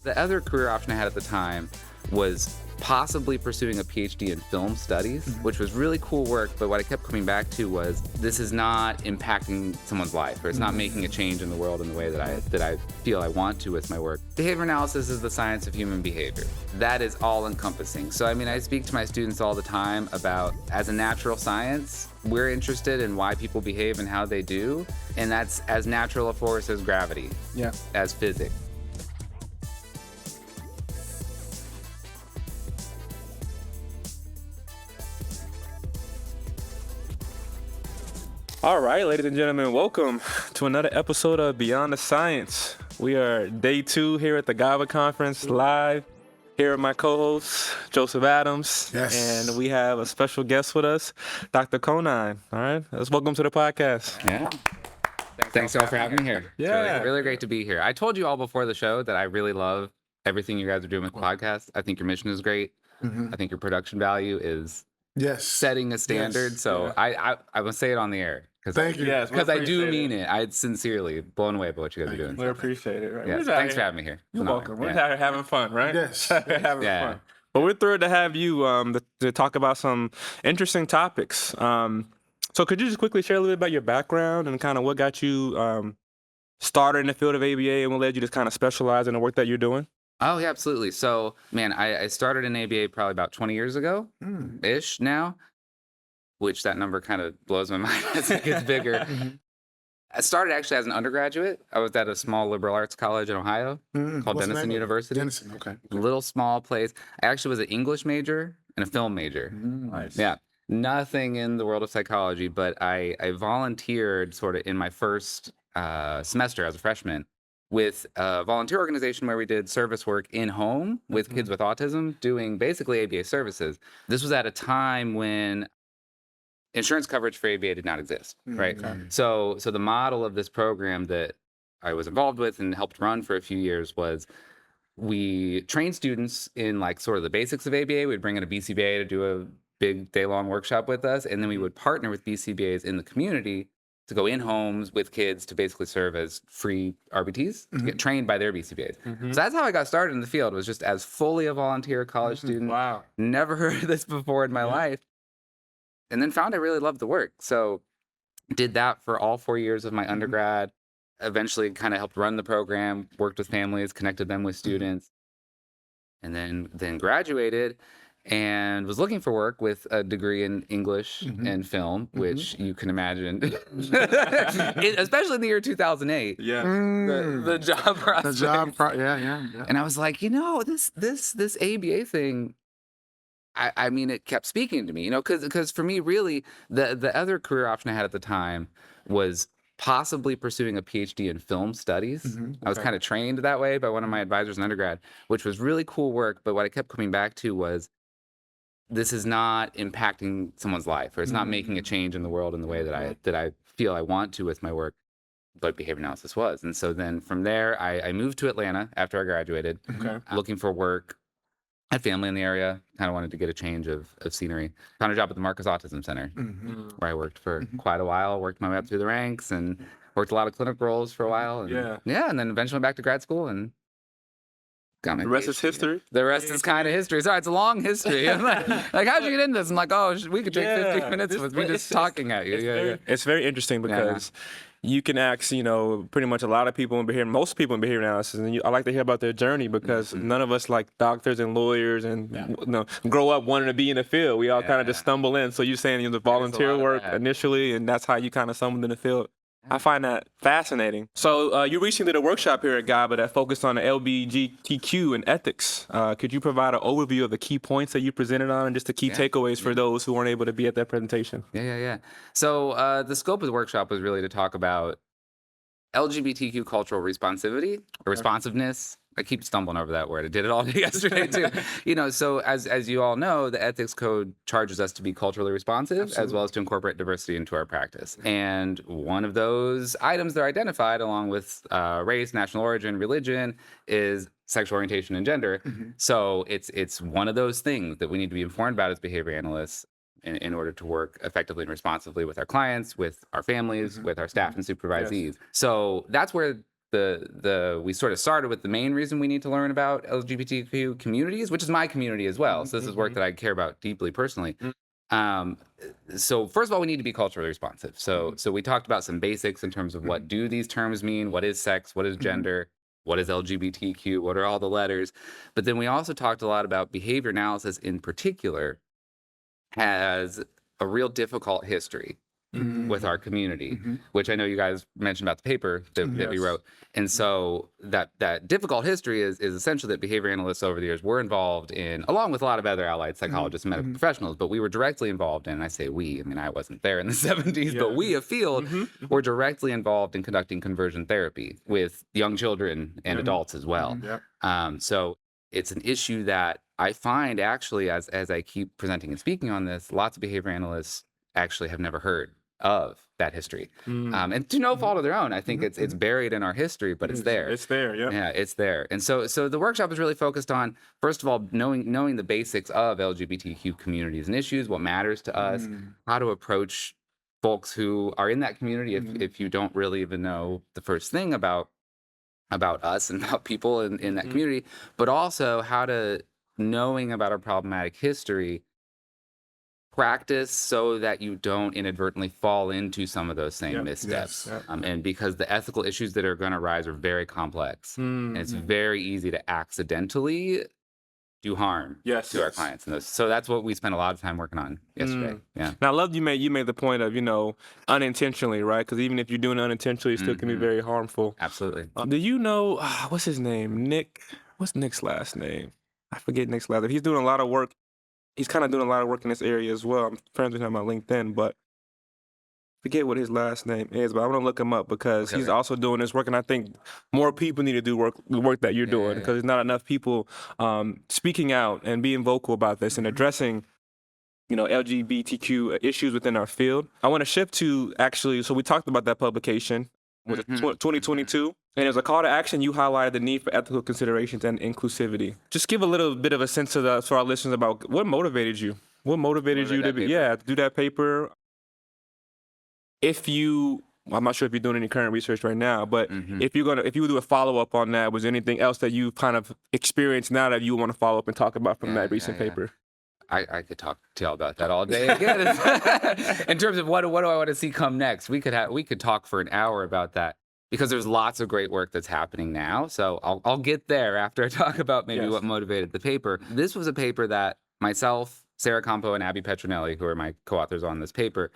The other career option I had at the time was possibly pursuing a PhD in film studies, which was really cool work, but what I kept coming back to was this is not impacting someone's life, or it's not making a change in the world in the way that I feel I want to with my work. Behavior analysis is the science of human behavior. That is all encompassing. So I speak to my students all the time about, as a natural science, we're interested in why people behave and how they do, and that's as natural a force as gravity, as physics. All right, ladies and gentlemen, welcome to another episode of Beyond the Science. We are day 2 here at the GABA conference, live. Here are my co-hosts, Joseph Adams, and we have a special guest with us, Dr. Conine. All right, let's welcome to the podcast. Yeah. Thanks all for having me here. Yeah. It's really great to be here. I told you all before the show that I really love everything you guys are doing with the podcast. I think your mission is great. I think your production value is setting a standard. So I must say it on the air. Thank you. Because I do mean it. I sincerely blown away by what you guys are doing. We appreciate it. Right? Yeah. Thanks for having me here. You're welcome. We're out here having fun, right? Yes. Having fun. But we're thrilled to have you to talk about some interesting topics. So could you just quickly share a little bit about your background and kind of what got you started in the field of ABA and what led you to kind of specialize in the work that you're doing? Oh, yeah, absolutely. So, man, I started in ABA probably about 20 years ago-ish now, which that number kind of blows my mind as it gets bigger. I started actually as an undergraduate. I was at a small liberal arts college in Ohio called Denison University. Denison, okay. Little small place. I actually was an English major and a film major. Nice. Yeah. Nothing in the world of psychology, but I volunteered sort of in my first semester as a freshman with a volunteer organization where we did service work in home with kids with autism, doing basically ABA services. This was at a time when insurance coverage for ABA did not exist, right? So the model of this program that I was involved with and helped run for a few years was we trained students in like sort of the basics of ABA. We'd bring in a BCBA to do a big day-long workshop with us, and then we would partner with BCBAs in the community to go in homes with kids to basically serve as free RBTs to get trained by their BCBAs. So that's how I got started in the field, was just as fully a volunteer college student. Wow. Never heard of this before in my life. And then found I really loved the work. So did that for all 4 years of my undergrad, eventually kind of helped run the program, worked with families, connected them with students, and then graduated and was looking for work with a degree in English and film, which you can imagine, especially in the year 2008. Yeah. The job prospects. Yeah. And I was like, this ABA thing, I mean, it kept speaking to me, because for me, really, the other career option I had at the time was possibly pursuing a PhD in film studies. I was kind of trained that way by one of my advisors in undergrad, which was really cool work. But what I kept coming back to was this is not impacting someone's life, or it's not making a change in the world in the way that I feel I want to with my work. But behavior analysis was. And so then from there, I moved to Atlanta after I graduated, looking for work. I had family in the area, kind of wanted to get a change of scenery. Found a job at the Marcus Autism Center, where I worked for quite a while, worked my way up through the ranks, and worked a lot of clinic roles for a while. And, and then eventually went back to grad school and got my The rest is PhD. history? The rest is kind of history. Sorry, it's a long history. I'm like, how'd you get into this? I'm like, we could take 15 minutes with me just talking at you. It's very interesting because you can ask, pretty much a lot of people in behavior, most people in behavior analysis, and I like to hear about their journey because none of us like doctors and lawyers and grow up wanting to be in the field. We all kind of just stumble in. So you're saying the volunteer work initially, and that's how you kind of stumbled in the field. I find that fascinating. So you recently did a workshop here at GABA that focused on the LGBTQ and ethics. Could you provide an overview of the key points that you presented on and just the key takeaways for those who weren't able to be at that presentation? Yeah. So the scope of the workshop was really to talk about LGBTQ cultural responsivity or responsiveness. I keep stumbling over that word. I did it all day yesterday too. So as you all know, the ethics code charges us to be culturally responsive as well as to incorporate diversity into our practice. And one of those items that are identified along with race, national origin, religion is sexual orientation and gender. So it's one of those things that we need to be informed about as behavior analysts in order to work effectively and responsibly with our clients, with our families, with our staff and supervisees. So that's where we sort of started with the main reason we need to learn about LGBTQ communities, which is my community as well. So this is work that I care about deeply personally. Um, so first of all, we need to be culturally responsive. So we talked about some basics in terms of what do these terms mean, what is sex, what is gender, what is LGBTQ, what are all the letters. But then we also talked a lot about behavior analysis in particular has a real difficult history with our community, which I know you guys mentioned about the paper that we wrote. And so that difficult history is essentially that behavior analysts over the years were involved in, along with a lot of other allied psychologists and medical professionals, but we were directly involved in, and I say we, I mean, I wasn't there in the 70s, but we, a field, were directly involved in conducting conversion therapy with young children and adults as well. So it's an issue that I find actually, as I keep presenting and speaking on this, lots of behavior analysts actually have never heard of that history, and to no fault of their own. I think it's buried in our history, but it's there. It's there, yeah, it's there. And so the workshop is really focused on, first of all, knowing the basics of LGBTQ communities and issues, what matters to us, how to approach folks who are in that community if you don't really even know the first thing about us and about people in that community, but also how to, knowing about our problematic history, practice so that you don't inadvertently fall into some of those same missteps. And because the ethical issues that are going to rise are very complex, and it's very easy to accidentally do harm to our clients. And so that's what we spent a lot of time working on yesterday. Yeah. Now, I love you made the point of, unintentionally, right? Because even if you're doing it unintentionally, it still can be very harmful. Absolutely. Do you know, what's his name? Nick. What's Nick's last name? I forget Nick's last name. He's doing a lot of work. He's kind of doing a lot of work in this area as well. I'm friends with him on LinkedIn, but forget what his last name is, but I'm gonna look him up because he's also doing this work, and I think more people need to do the work that you're doing, because there's not enough people speaking out and being vocal about this and addressing, LGBTQ issues within our field. I want to shift to so we talked about that publication, was it 2022? And it was a call to action. You highlighted the need for ethical considerations and inclusivity. Just give a little bit of a sense for our listeners about what motivated you. What motivated you to do that paper? I'm not sure if you're doing any current research right now, but if you would do a follow up on that, was there anything else that you kind of experienced now that you want to follow up and talk about from that recent paper? I could talk to y'all about that all day again. In terms of what do I want to see come next, we could talk for an hour about that, because there's lots of great work that's happening now. So I'll get there after I talk about maybe what motivated the paper. This was a paper that myself, Sarah Campo, and Abby Petronelli, who are my co-authors on this paper,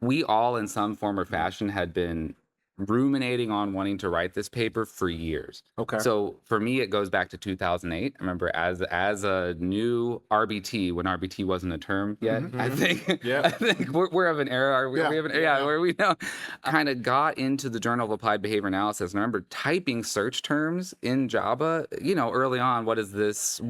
we all in some form or fashion had been ruminating on wanting to write this paper for years. Okay. So for me, it goes back to 2008. I remember as a new RBT, when RBT wasn't a term yet, I think we're of an era. Where we now kind of got into the Journal of Applied Behavior Analysis. And I remember typing search terms in GABA, early on, what does this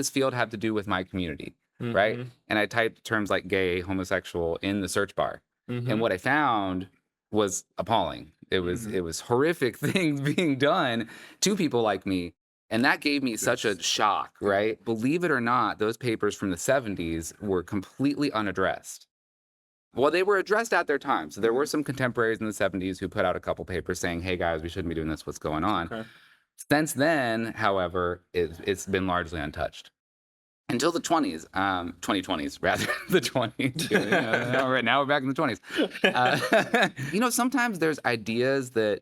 field have to do with my community, right? And I typed terms like gay, homosexual in the search bar. And what I found was appalling. It was horrific things being done to people like me. And that gave me such a shock, right? Believe it or not, those papers from the 70s were completely unaddressed. Well, they were addressed at their time. So there were some contemporaries in the 70s who put out a couple papers saying, hey guys, we shouldn't be doing this, what's going on? Okay. Since then, however, it's been largely untouched. Until the 2020s, rather, the 20s. Right now we're back in the 20s. Sometimes there's ideas that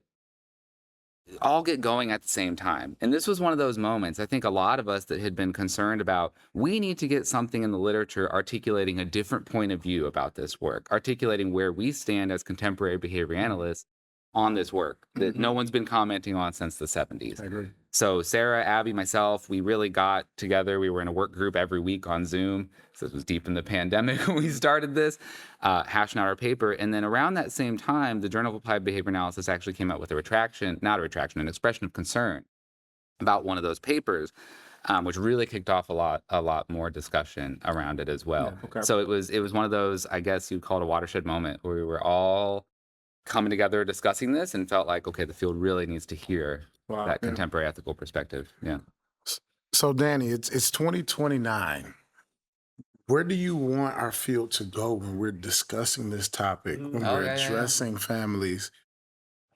all get going at the same time. And this was one of those moments, I think a lot of us that had been concerned about, we need to get something in the literature articulating a different point of view about this work, articulating where we stand as contemporary behavior analysts on this work that no one's been commenting on since the 70s. I agree. So Sarah, Abby, myself, we really got together. We were in a work group every week on Zoom. So this was deep in the pandemic when we started this, hashing out our paper. And then around that same time, the Journal of Applied Behavior Analysis actually came out with an expression of concern about one of those papers, which really kicked off a lot more discussion around it as well. Yeah, okay. So it was one of those, I guess you'd call it a watershed moment, where we were all coming together discussing this and felt like, okay, the field really needs to hear that contemporary ethical perspective. Yeah. So Danny, it's 2029. Where do you want our field to go when we're discussing this topic, when we're addressing families?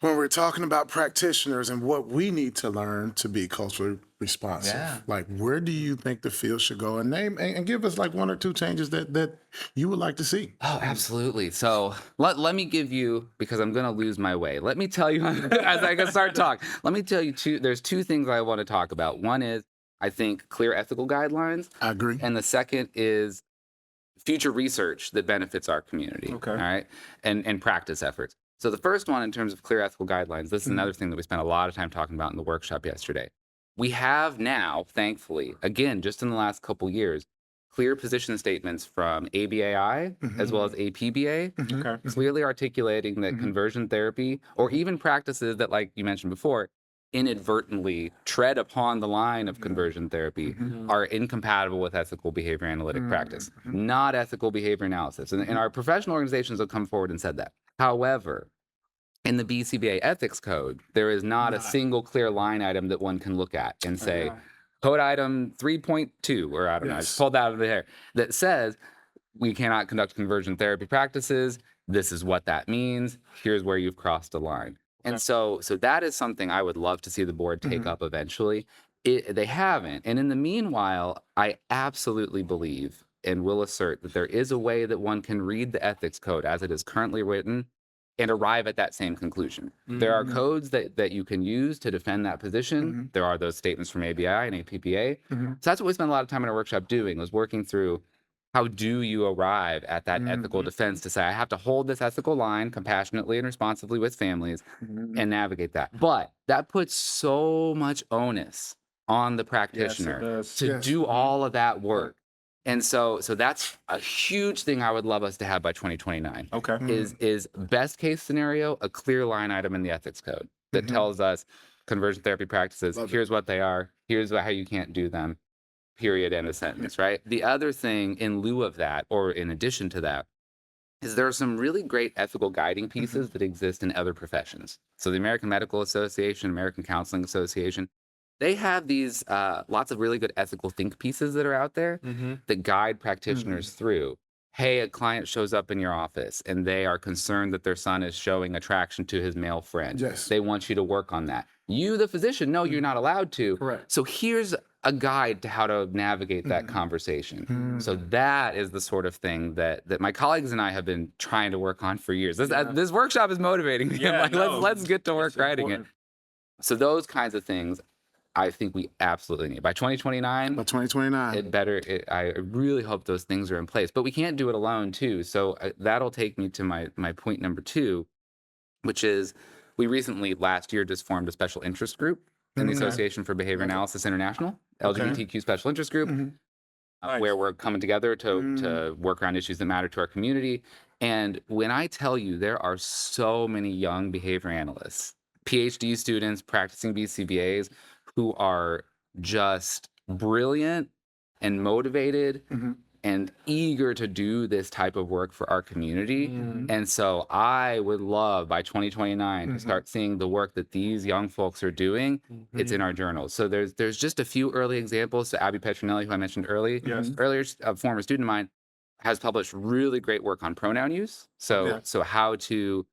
when we're talking about practitioners and what we need to learn to be culturally responsive, Yeah. like where do you think the field should go? And name and give us like 1 or 2 changes that you would like to see. Oh, absolutely. So let me give you, because I'm going to lose my way. Let me tell you, as I start talking, let me tell you there's 2 things I want to talk about. One is, I think, clear ethical guidelines. I agree. And the second is future research that benefits our community. Okay. All right. And practice efforts. So the first one, in terms of clear ethical guidelines, this is another thing that we spent a lot of time talking about in the workshop yesterday. We have now, thankfully, again, just in the last couple years, clear position statements from ABAI as well as APBA, Okay. clearly articulating that conversion therapy, or even practices that, like you mentioned before, inadvertently tread upon the line of conversion therapy, are incompatible with ethical behavior analytic practice, not ethical behavior analysis. And our professional organizations have come forward and said that. However, in the BCBA ethics code, there is not a single clear line item that one can look at and say, code item 3.2, or I don't know, I just pulled that out of the air, that says we cannot conduct conversion therapy practices. This is what that means. Here's where you've crossed a line. And so that is something I would love to see the board take up eventually. They haven't. And in the meanwhile, I absolutely believe and will assert that there is a way that one can read the ethics code as it is currently written and arrive at that same conclusion. There are codes that you can use to defend that position. There are those statements from ABI and APPA. So that's what we spent a lot of time in our workshop doing, was working through how do you arrive at that ethical defense to say, I have to hold this ethical line compassionately and responsibly with families and navigate that. But that puts so much onus on the practitioner to do all of that work. And so that's a huge thing I would love us to have by 2029. Okay. Is best case scenario, a clear line item in the ethics code that tells us conversion therapy practices, here's what they are, here's how you can't do them, period, end of sentence, right? The other thing in lieu of that, or in addition to that, is there are some really great ethical guiding pieces that exist in other professions. So the American Medical Association, American Counseling Association, they have these lots of really good ethical think pieces that are out there that guide practitioners through. Hey, a client shows up in your office and they are concerned that their son is showing attraction to his male friend. Yes. They want you to work on that. You, the physician, know you're not allowed to. Correct. So here's a guide to how to navigate that conversation. So that is the sort of thing that my colleagues and I have been trying to work on for years. This workshop is motivating me. Yeah, let's get to work writing it. So those kinds of things, I think we absolutely need. By 2029, By 2029. I really hope those things are in place. But we can't do it alone, too. So that'll take me to my point number 2, which is we recently, last year, just formed a special interest group in the Association for Behavior Analysis International, LGBTQ special interest group, where we're coming together to work around issues that matter to our community. And when I tell you there are so many young behavior analysts, PhD students practicing BCBAs, who are just brilliant and motivated and eager to do this type of work for our community. And so I would love by 2029 to start seeing the work that these young folks are doing. It's in our journals. So there's just a few early examples. So Abby Petronelli, who I mentioned earlier, a former student of mine, has published really great work on pronoun use. So how to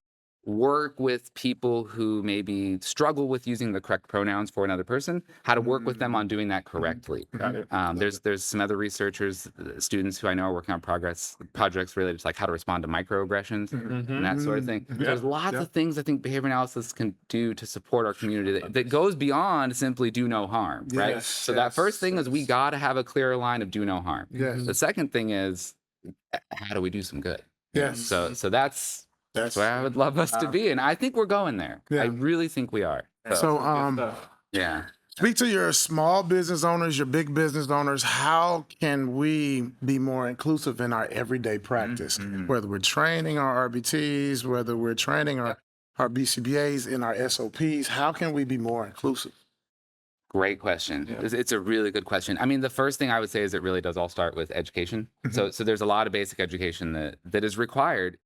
work with people who maybe struggle with using the correct pronouns for another person, how to work with them on doing that correctly. There's some other researchers, students who I know are working on projects related to like how to respond to microaggressions and that sort of thing. There's lots of things I think behavior analysis can do to support our community that goes beyond simply do no harm, right? So that first thing is we got to have a clear line of do no harm. The second thing is how do we do some good? So that's where I would love us to be. And I think we're going there. I really think we are. So, Yeah. speak to your small business owners, your big business owners. How can we be more inclusive in our everyday practice? Whether we're training our RBTs, whether we're training our BCBAs in our SOPs, how can we be more inclusive? Great question. It's a really good question. I mean, the first thing I would say is it really does all start with education. So there's a lot of basic education that is required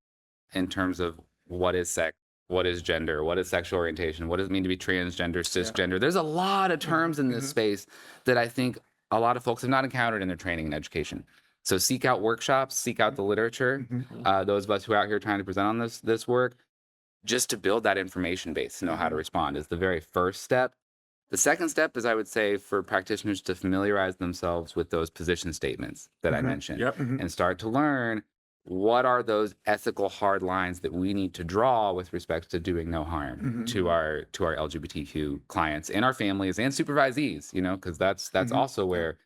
in terms of what is sex, what is gender, what is sexual orientation, what does it mean to be transgender, cisgender. There's a lot of terms in this space that I think a lot of folks have not encountered in their training and education. So seek out workshops, seek out the literature. Those of us who are out here trying to present on this work, just to build that information base to know how to respond is the very first step. The second step is, I would say, for practitioners to familiarize themselves with those position statements that I mentioned and start to learn what are those ethical hard lines that we need to draw with respect to doing no harm to our LGBTQ clients and our families and supervisees, because that's also where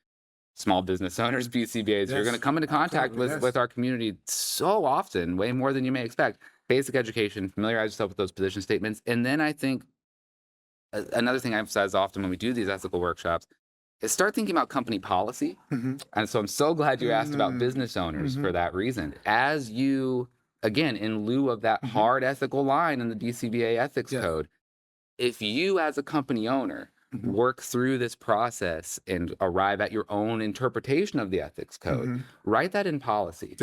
small business owners, BCBAs, you're going to come into contact with our community so often, way more than you may expect. Basic education, familiarize yourself with those position statements. And then I think another thing I emphasize often when we do these ethical workshops is start thinking about company policy. And so I'm so glad you asked about business owners for that reason. As you, again, in lieu of that hard ethical line in the DCBA ethics code, if you as a company owner work through this process and arrive at your own interpretation of the ethics code, write that in policy.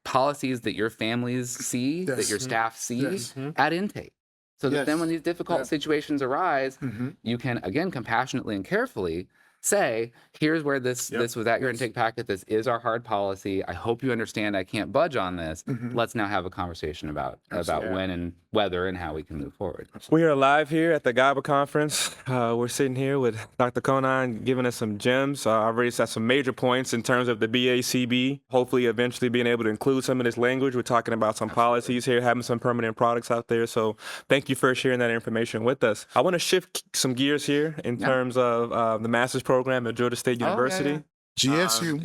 Policies that your families see, that your staff see at intake. So that then when these difficult situations arise, you can, again, compassionately and carefully say, here's where this was at your intake packet. This is our hard policy. I hope you understand I can't budge on this. Let's now have a conversation about when and whether and how we can move forward. We are live here at the GABA conference. We're sitting here with Dr. Conine giving us some gems. I've already said some major points in terms of the BACB, hopefully eventually being able to include some of this language. We're talking about some policies here, having some permanent products out there. So thank you for sharing that information with us. I want to shift some gears here in terms of the master's program at Georgia State University. GSU.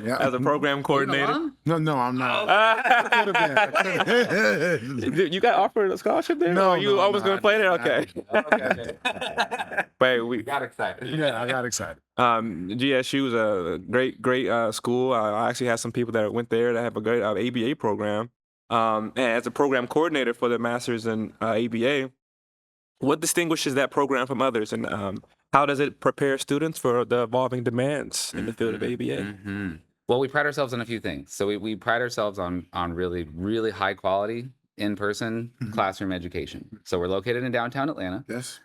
As a program coordinator. No, I'm not. Could have been. You got offered a scholarship there? No, or you almost going to play there? Okay. But we got excited. Yeah, I got excited. GSU is a great school. I actually have some people that went there that have a great ABA program. And as a program coordinator for the master's in ABA, what distinguishes that program from others, and how does it prepare students for the evolving demands in the field of ABA? Well, we pride ourselves on a few things. So we pride ourselves on really, really high quality in-person classroom education. So we're located in downtown Atlanta. Yes.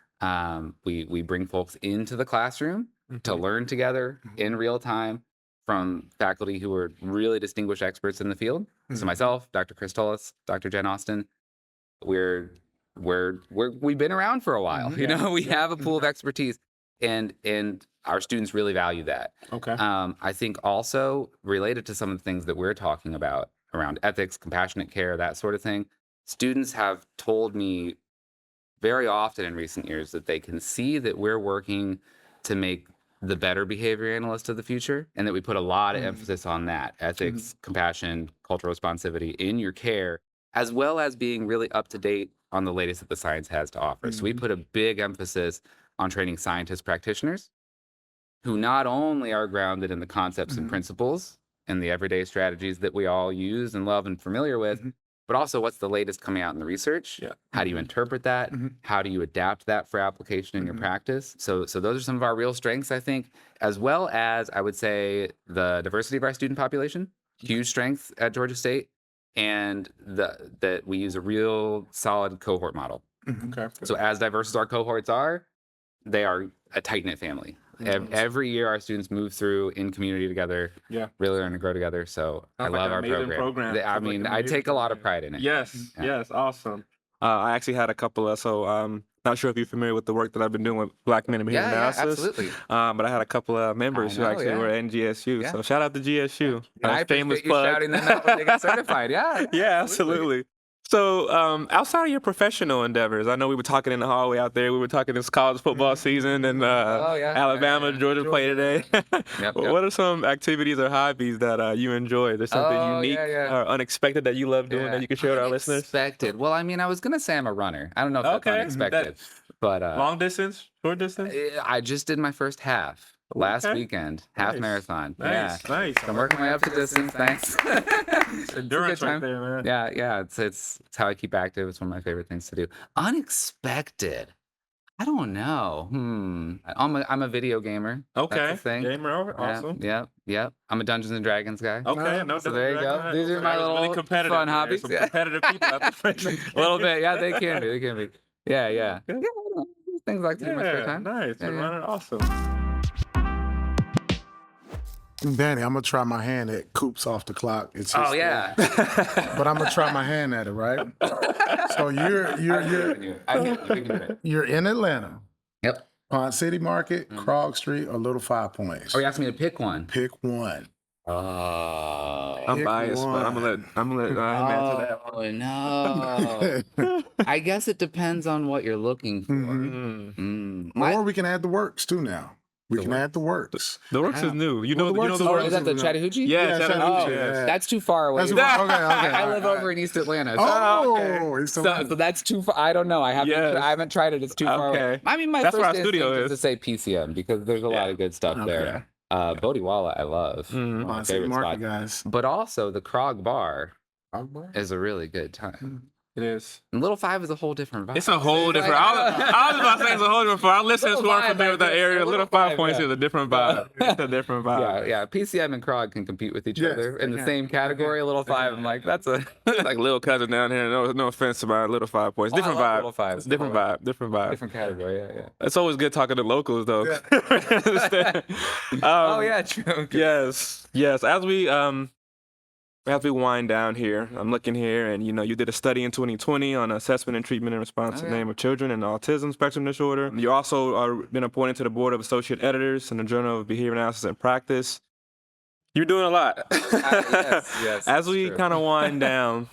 We bring folks into the classroom to learn together in real time from faculty who are really distinguished experts in the field. So myself, Dr. Chris Tullis, Dr. Jen Austin, we've been around for a while. We have a pool of expertise, and our students really value that. Okay. I think also related to some of the things that we're talking about around ethics, compassionate care, that sort of thing, students have told me very often in recent years that they can see that we're working to make the better behavior analyst of the future, and that we put a lot of emphasis on that, ethics, compassion, cultural responsivity in your care, as well as being really up to date on the latest that the science has to offer. So we put a big emphasis on training scientist practitioners who not only are grounded in the concepts and principles and the everyday strategies that we all use and love and familiar with, but also what's the latest coming out in the research? How do you interpret that? How do you adapt that for application in your practice? So those are some of our real strengths, I think, as well as, I would say, the diversity of our student population, huge strength at Georgia State, and that we use a real solid cohort model. Okay. So as diverse as our cohorts are, they are a tight-knit family. Every year our students move through in community together, really learn to grow together. So I love our program. I mean, I take a lot of pride in it. Yes, awesome. I actually had a couple of, not sure if you're familiar with the work that I've been doing with Black Men in Behavior Analysis. Absolutely. But I had a couple of members who actually were in GSU. So shout out to GSU. I appreciate you shouting them out when they get certified. Yeah, absolutely. So outside of your professional endeavors, I know we were talking in the hallway out there. We were talking this college football season, and Alabama, Georgia play today. What are some activities or hobbies that you enjoy? There's something unique or unexpected that you love doing that you can share with our listeners? Unexpected. Well, I mean, I was going to say I'm a runner. I don't know if that's unexpected. But long distance, short distance? I just did my first half. Last weekend, half marathon. Nice. I'm working my way up to distance. Thanks. Endurance right there, man. Yeah. It's how I keep active. It's one of my favorite things to do. Unexpected. I don't know. I'm a video gamer. Okay. That's the thing. Gamer. Awesome. Yeah. I'm a Dungeons and Dragons guy. Okay. So there you go. These are my little fun hobbies. Some competitive people out there. A little bit. Yeah, they can be. Yeah. Things like to do in my spare time. Nice. Awesome. Danny, I'm gonna try my hand at Coops off the clock. It's Oh his yeah. thing. But I'm gonna try my hand at it, right? So you're in Atlanta, Yep. Pond City Market, Krog Street, or Little Five Points. Oh, you asked me to pick one. Pick one. I'm Pick biased, but I'm gonna let him answer that one. Oh no. I guess it depends on what you're looking for. Or we can add the works too now. We can add the works. The works is new. You know, the works the is Oh, works. is that the Chattahoochee? Yeah, Chattahoochee, Chattahoochee, yeah. That's too far away. That's okay. I live over in East Atlanta. So, so that's too far. I don't know. I haven't tried it. It's too far away. Okay. I mean, my That's first where our studio instinct is is. to say PCM because there's a lot of good stuff there. Bodhiwala, I love. One of my Pond City favorite Market, spots. guys. But also the Krog Bar is a really good time. It is. And Little Five is a whole different vibe. It's a whole different. I was about to say it's a whole different. For our listeners who aren't familiar with that area, Little 5 Points is a different vibe. It's a different vibe. Yeah. PCM and Krog can compete with each other in the same category. Little Five, I'm like, that's a Like little cousin down here. No offense to my Little 5 Points. Different vibe. Little Five. It's different vibe. Different vibe. Different category. Yeah. It's always good talking to locals though. Oh yeah, true. Yes. As we wind down here, I'm looking here, and you did a study in 2020 on assessment and treatment in response to the name of children and autism spectrum disorder. You also are been appointed to the board of associate editors in the Journal of Behavior Analysis and Practice. You're doing a lot. Yes. As we kind of wind down,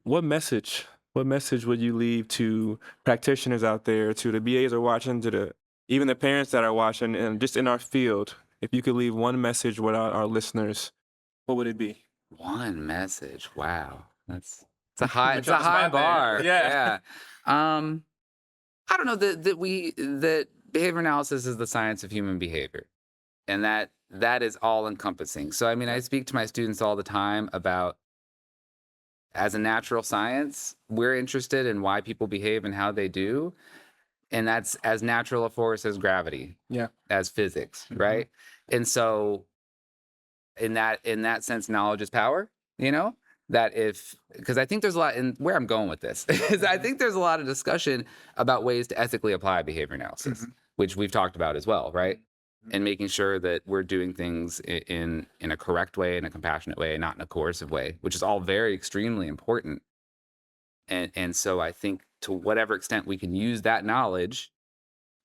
what message would you leave to practitioners out there, to the BAs who are watching, to even the parents that are watching, and just in our field? If you could leave one message with our listeners, what would it be? One message. Wow. It's a high bar. Yeah. I don't know that behavior analysis is the science of human behavior. And that is all encompassing. So I mean, I speak to my students all the time about, as a natural science, we're interested in why people behave and how they do. And that's as natural a force as gravity. Yeah. As physics, right? And so in that sense, knowledge is power, because I think there's a lot, and where I'm going with this is I think there's a lot of discussion about ways to ethically apply behavior analysis, which we've talked about as well, right? And making sure that we're doing things in a correct way, in a compassionate way, not in a coercive way, which is all very extremely important. And so I think to whatever extent we can use that knowledge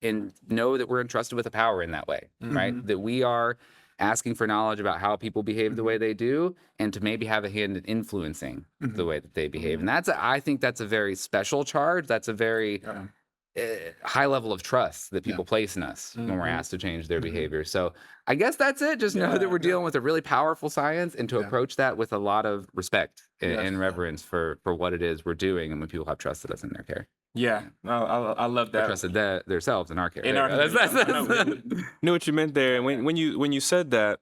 and know that we're entrusted with a power in that way, right? That we are asking for knowledge about how people behave the way they do, and to maybe have a hand in influencing the way that they behave. And I think that's a very special charge. That's a very high level of trust that people place in us when we're asked to change their behavior. So I guess that's it. Just know that we're dealing with a really powerful science, and to approach that with a lot of respect and reverence for what it is we're doing, and when people have trusted us in their care. Yeah, I love that. They trusted themselves in our care. Knew what you meant there. And when you said that,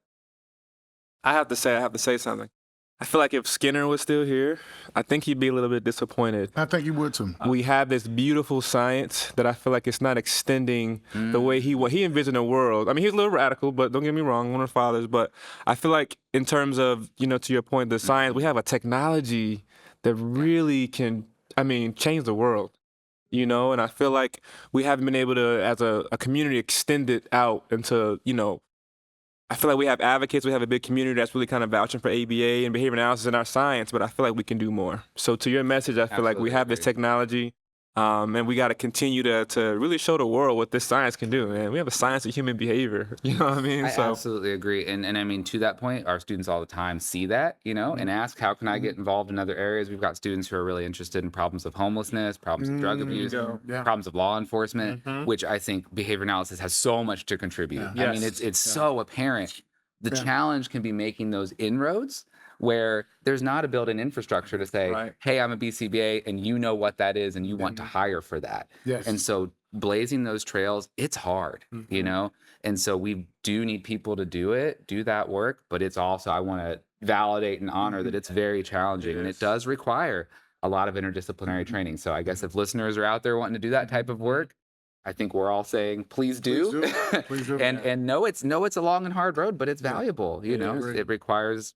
I have to say something. I feel like if Skinner was still here, I think he'd be a little bit disappointed. I think he would too. We have this beautiful science that I feel like it's not extending the way he envisioned the world. I mean, he's a little radical, but don't get me wrong, one of the fathers. But I feel like in terms of, to your point, the science, we have a technology that really can, change the world. And I feel like we haven't been able to, as a community, extend it out into, I feel like we have advocates, we have a big community that's really kind of vouching for ABA and behavior analysis in our science, but I feel like we can do more. So to your message, I feel like we have this technology, and we got to continue to really show the world what this science can do, man. We have a science of human behavior, you know what I mean? I absolutely agree. And I mean, to that point, our students all the time see that, and ask, how can I get involved in other areas? We've got students who are really interested in problems of homelessness, problems of drug abuse, problems of law enforcement, which I think behavior analysis has so much to contribute. I mean, it's so apparent. The challenge can be making those inroads where there's not a built-in infrastructure to say, hey, I'm a BCBA, and you know what that is, and you want to hire for that. And so blazing those trails, it's hard, And so we do need people to do that work, but it's also, I want to validate and honor that it's very challenging, and it does require a lot of interdisciplinary training. So I guess if listeners are out there wanting to do that type of work, I think we're all saying, please do. Please do. and know it's a long and hard road, but it's valuable. It requires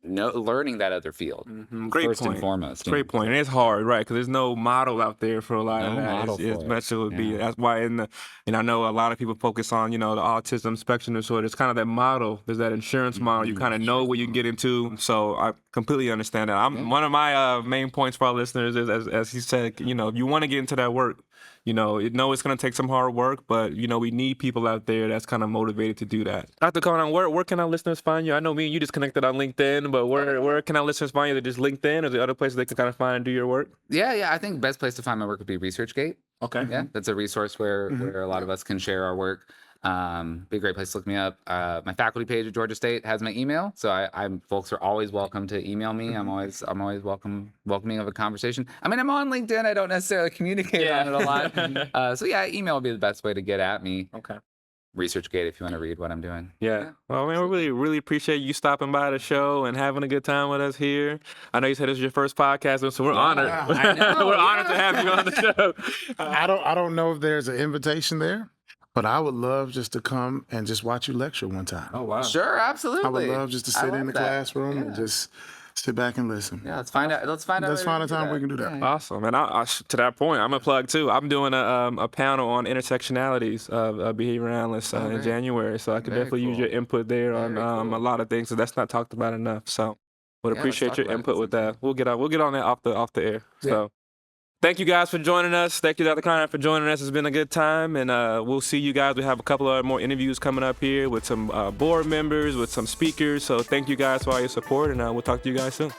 learning that other field Great first point. and foremost. you Great know. point. And it's hard, right? Because there's no model out there for a lot of No that. model As for it. much as it would be. Yeah. That's why and I know a lot of people focus on, the autism spectrum disorder. It's kind of that model. There's that insurance model. You kind of know what you can get into. So I completely understand that. One of my main points for our listeners is, as he said, if you want to get into that work, it's going to take some hard work, but, we need people out there that's kind of motivated to do that. Dr. Conine, where can our listeners find you? I know me and you just connected on LinkedIn, but where can our listeners find you? Is it just LinkedIn, or is there other places they can kind of find and do your work? Yeah. I think best place to find my work would be ResearchGate. Okay. Yeah, that's a resource where a lot of us can share our work. Be a great place to look me up. My faculty page at Georgia State has my email, so folks are always welcome to email me. I'm always welcoming of a conversation. I mean, I'm on LinkedIn. I don't necessarily communicate on it a lot. So yeah, email would be the best way to get at me. Okay. ResearchGate if you want to read what I'm doing. Yeah. Well, man, we really, really appreciate you stopping by the show and having a good time with us here. I know you said this is your first podcast, so we're honored. I know, We're honored to have you on the show. I don't know if there's an invitation there, but I would love just to come and just watch you lecture one time. Oh, wow. Sure, absolutely. I would love just to sit in the classroom and Yeah. just sit back and listen. Yeah, let's find out. Let's find a time we can do that. Awesome. And to that point, I'm a plug too. I'm doing a panel on intersectionalities of behavior analysts in January, so I could definitely use your input there on a lot of things. So that's not talked about enough. So would appreciate your input with that. We'll get on that off the air. Yeah. So thank you guys for joining us. Thank you, Dr. Conine, for joining us. It's been a good time, and we'll see you guys. We have a couple of more interviews coming up here with some board members, with some speakers. So thank you guys for all your support, and we'll talk to you guys soon.